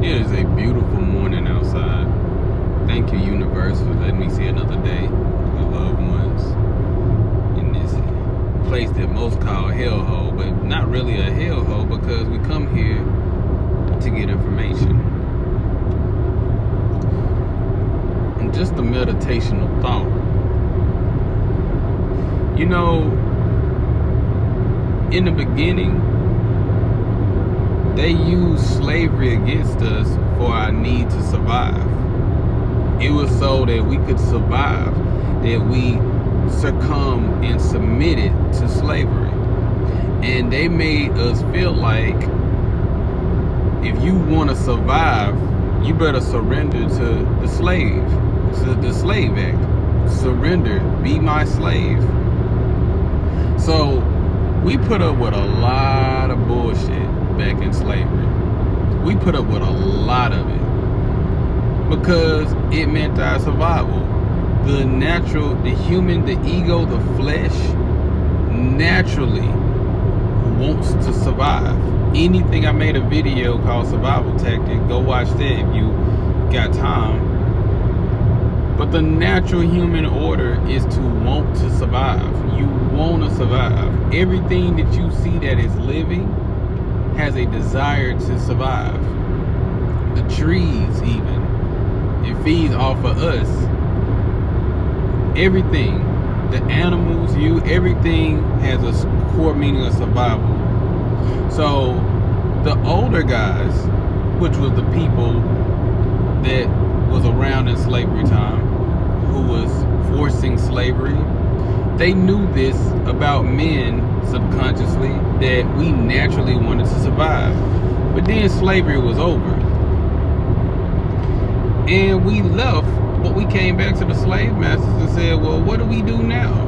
It is a beautiful morning outside. Thank you, universe, for letting me see another day with loved ones in this place that most call hellhole, but not really a hellhole because we come here to get information. And just a meditational thought. You know, in the beginning, they used slavery against us for our need to survive. It was so that we could survive, that we succumbed and submitted to slavery. And they made us feel like if you want to survive, you better surrender to the slave act. Surrender, be my slave. So we put up with a lot of bullshit back in slavery. We put up with a lot of it because it meant our survival. The natural, the human, the ego, the flesh naturally wants to survive. Anything, I made a video called Survival Tactic. Go watch that if you got time. But the natural human order is to want to survive. You want to survive. Everything that you see that is living has a desire to survive. The trees, even, it feeds off of us. Everything, the animals, everything has a core meaning of survival. So the older guys, which was the people that was around in slavery time, who was forcing slavery, they knew this about men subconsciously, that we naturally wanted to survive. But then slavery was over and we left, but we came back to the slave masters and said, well, what do we do now?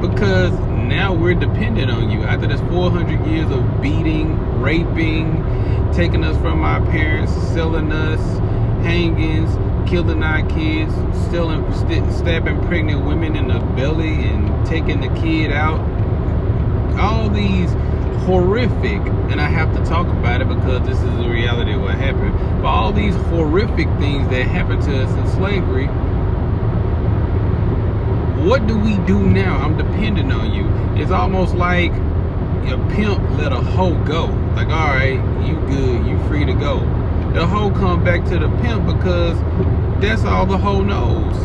Because now we're dependent on you. After this 400 years of beating, raping, taking us from our parents, selling us, hangings, killing our kids, stabbing pregnant women in the belly and taking the kid out. All these horrific, and I have to talk about it because this is the reality of what happened, but all these horrific things that happened to us in slavery, what do we do now? I'm dependent on you. It's almost like a pimp let a hoe go. Like, all right, you good, you free to go. The hoe come back to the pimp because that's all the hoe knows.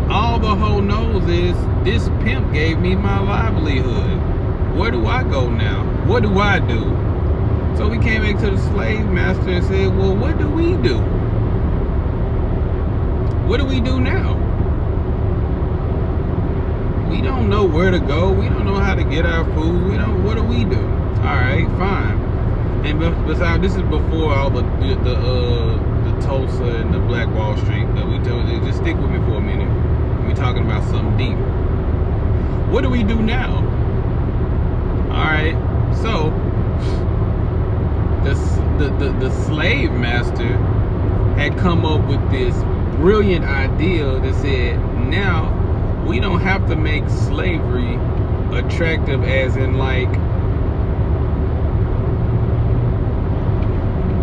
All the hoe knows is this pimp gave me my livelihood. Where do I go now? What do I do? So we came back to the slave master and said, well, what do we do? What do we do now? We don't know where to go. We don't know how to get our food. What do we do? All right, fine. And besides, this is before all the Tulsa and the Black Wall Street. But we told you, just stick with me for a minute. We're talking about something deep. What do we do now? All right, so the slave master had come up with this brilliant idea that said, now we don't have to make slavery attractive, as in like,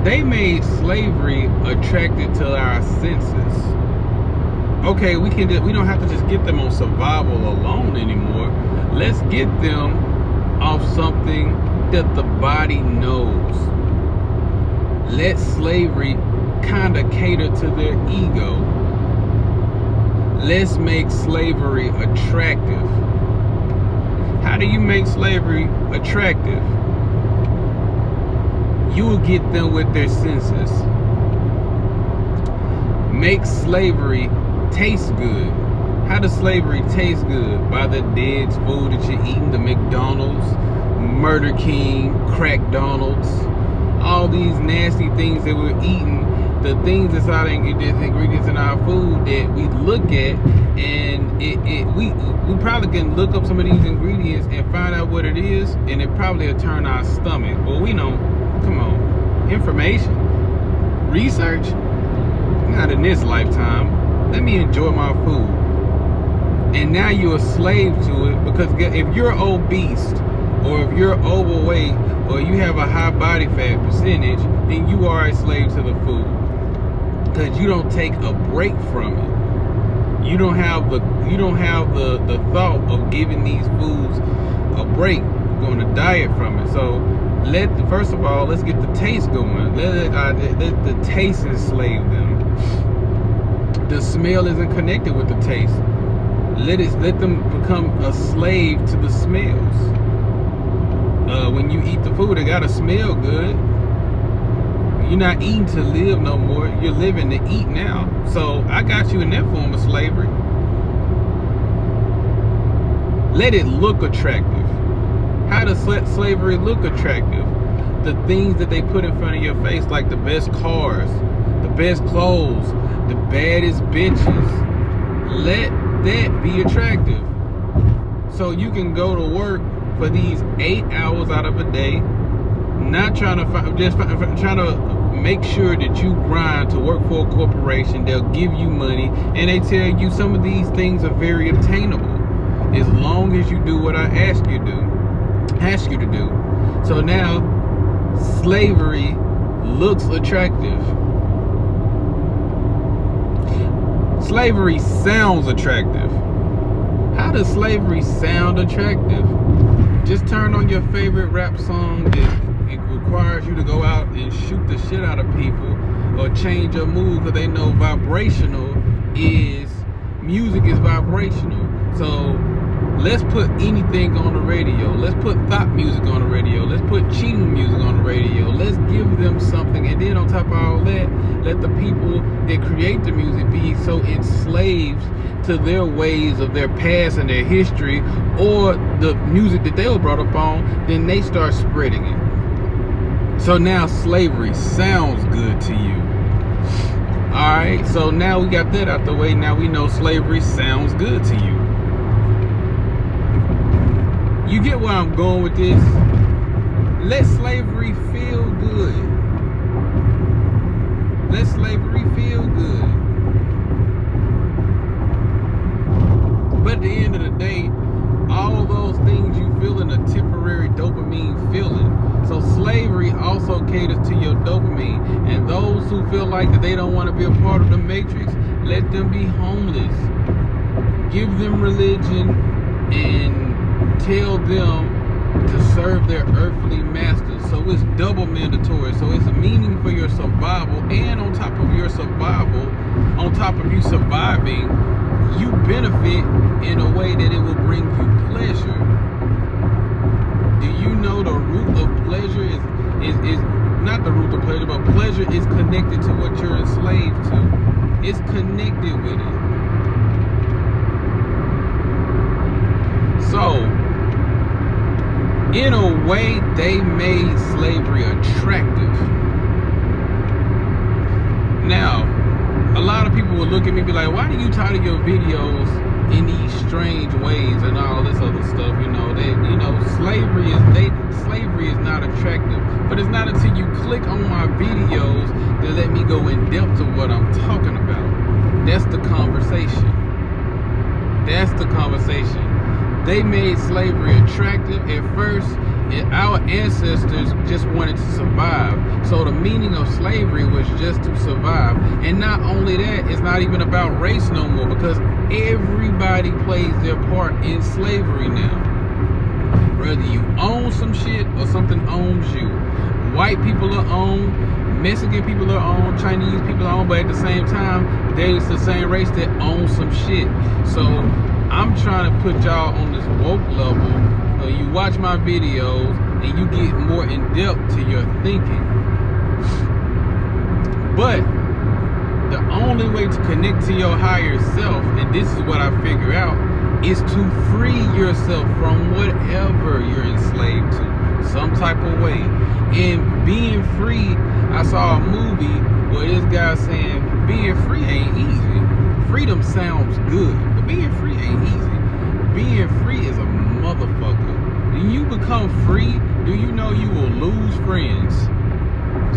they made slavery attracted to our senses. Okay, we don't have to just get them on survival alone anymore. Let's get them off something that the body knows. Let slavery kind of cater to their ego. Let's make slavery attractive. How do you make slavery attractive? You will get them with their senses. Make slavery taste good. How does slavery taste good? By the dead food that you're eating, the McDonald's, Murder King, Crack Donald's, all these nasty things that we're eating, the things that's out of ingredients in our food that we look at, and we probably can look up some of these ingredients and find out what it is, and it probably will turn our stomach. But we don't. Come on, information, research, not in this lifetime. Let me enjoy my food. And now you're a slave to it, because if you're obese or if you're overweight, or you have a high body fat percentage, then you are a slave to the food. Because you don't take a break from it. You don't have the thought of giving these foods a break, going to diet from it. So first of all, let's get the taste going. Let the taste enslave them. The smell isn't connected with the taste. Let them become a slave to the smells. When you eat the food, it gotta smell good. You're not eating to live no more. You're living to eat now. So I got you in that form of slavery. Let it look attractive. How does slavery look attractive? The things that they put in front of your face, like the best cars, the best clothes, the baddest bitches. Let that be attractive. So you can go to work for these 8 hours out of a day, not trying to make sure that you grind to work for a corporation. They'll give you money, and they tell you some of these things are very obtainable as long as you do what I ask you to do. So now slavery looks attractive. Slavery sounds attractive. How does slavery sound attractive? Just turn on your favorite rap song that it requires you to go out and shoot the shit out of people or change your mood, because they know music is vibrational. So let's put anything on the radio. Let's put thought music on the radio. Let's put cheating music on the radio. Let's give them something, and then on top of all that, let the people that create the music be so enslaved to their ways of their past and their history, or the music that they were brought up on, then they start spreading it. So now slavery sounds good to you. Alright, so now we got that out the way. Now we know slavery sounds good to you. You get where I'm going with this? Let slavery feel good. Let slavery feel good. But at the end of the day, all those things you feel in a temporary dopamine feeling. So slavery also caters to your dopamine. And those who feel like that they don't want to be a part of the matrix, let them be homeless. Give them religion and tell them to serve their earthly masters. So it's double mandatory. So it's a meaning for your survival, and on top of your survival, on top of you surviving, you benefit in a way that it will bring you pleasure. Do you know the root of pleasure is not the root of pleasure, but pleasure is connected to what you're enslaved to. It's connected with it. So in a way, they made slavery attractive. Now, a lot of people will look at me and be like, why do you title your videos in these strange ways and all this other stuff? Slavery is not attractive. But it's not until you click on my videos that let me go in depth to what I'm talking about. That's the conversation. That's the conversation. They made slavery attractive at first, and our ancestors just wanted to survive. So the meaning of slavery was just to survive. And not only that, it's not even about race no more, because everybody plays their part in slavery now. Whether you own some shit or something owns you. White people are owned, Mexican people are owned, Chinese people are owned, but at the same time, there's the same race that owns some shit. So I'm trying to put y'all on this woke level, so you watch my videos and you get more in depth to your thinking. But the only way to connect to your higher self, and this is what I figure out, is to free yourself from whatever you're enslaved to, some type of way. And being free, I saw a movie where this guy saying being free ain't easy. Freedom sounds good, but being free ain't easy. Being free is a motherfucker. When you become free, do you know you will lose friends?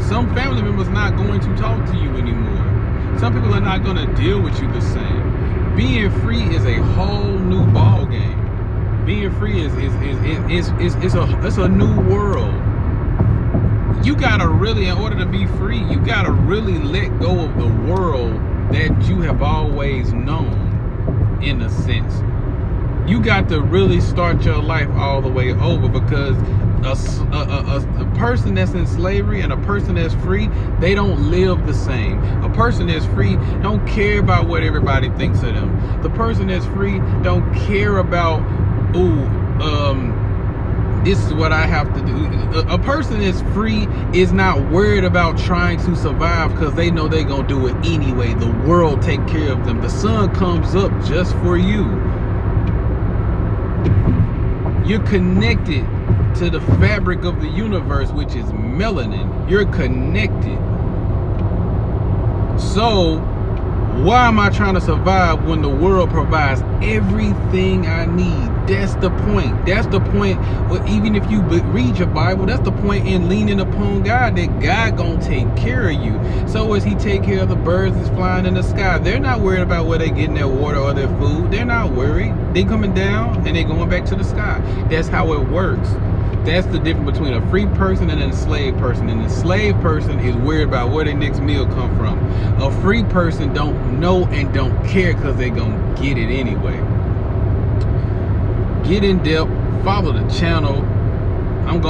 Some family members not going to talk to you anymore. Some people are not going to deal with you the same. Being free is a whole new ball game. Being free is it's a new world. You gotta really, in order to be free, you gotta really let go of the world that you have always known, in a sense. You got to really start your life all the way over, because a person that's in slavery and a person that's free, they don't live the same. A person that's free don't care about what everybody thinks of them. The person that's free don't care about, this is what I have to do. A person that's free is not worried about trying to survive, because they know they're gonna do it anyway. The world take care of them. The sun comes up just for you. You're connected to the fabric of the universe, which is melanin. You're connected. So why am I trying to survive when the world provides everything I need? That's the point. That's the point. Well, even if you read your Bible, that's the point in leaning upon God, that God gonna take care of you. So as he take care of the birds that's flying in the sky, they're not worried about where they getting their water or their food. They're not worried. They coming down and they going back to the sky. That's how it works. That's the difference between a free person and an enslaved person. An enslaved person is worried about where their next meal come from. A free person don't know and don't care, because they gonna get it anyway. Get in depth, follow the channel. I'm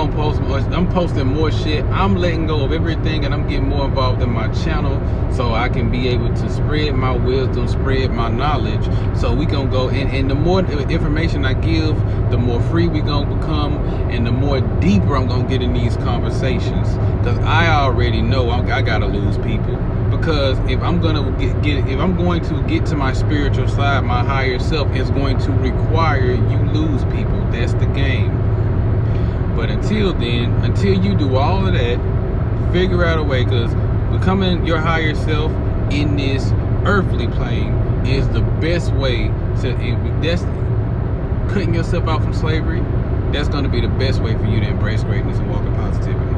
posting more shit. I'm letting go of everything, and I'm getting more involved in my channel, so I can be able to spread my wisdom, spread my knowledge. So we gonna go, and the more information I give, the more free we gonna become, and the more deeper I'm gonna get in these conversations. Because I already know I gotta lose people. Because if I'm gonna if I'm going to get to my spiritual side, my higher self, is going to require you lose people. That's the game. But until then, until you do all of that, figure out a way, because becoming your higher self in this earthly plane is the best way to, that's cutting yourself out from slavery. That's going to be the best way for you to embrace greatness and walk in positivity.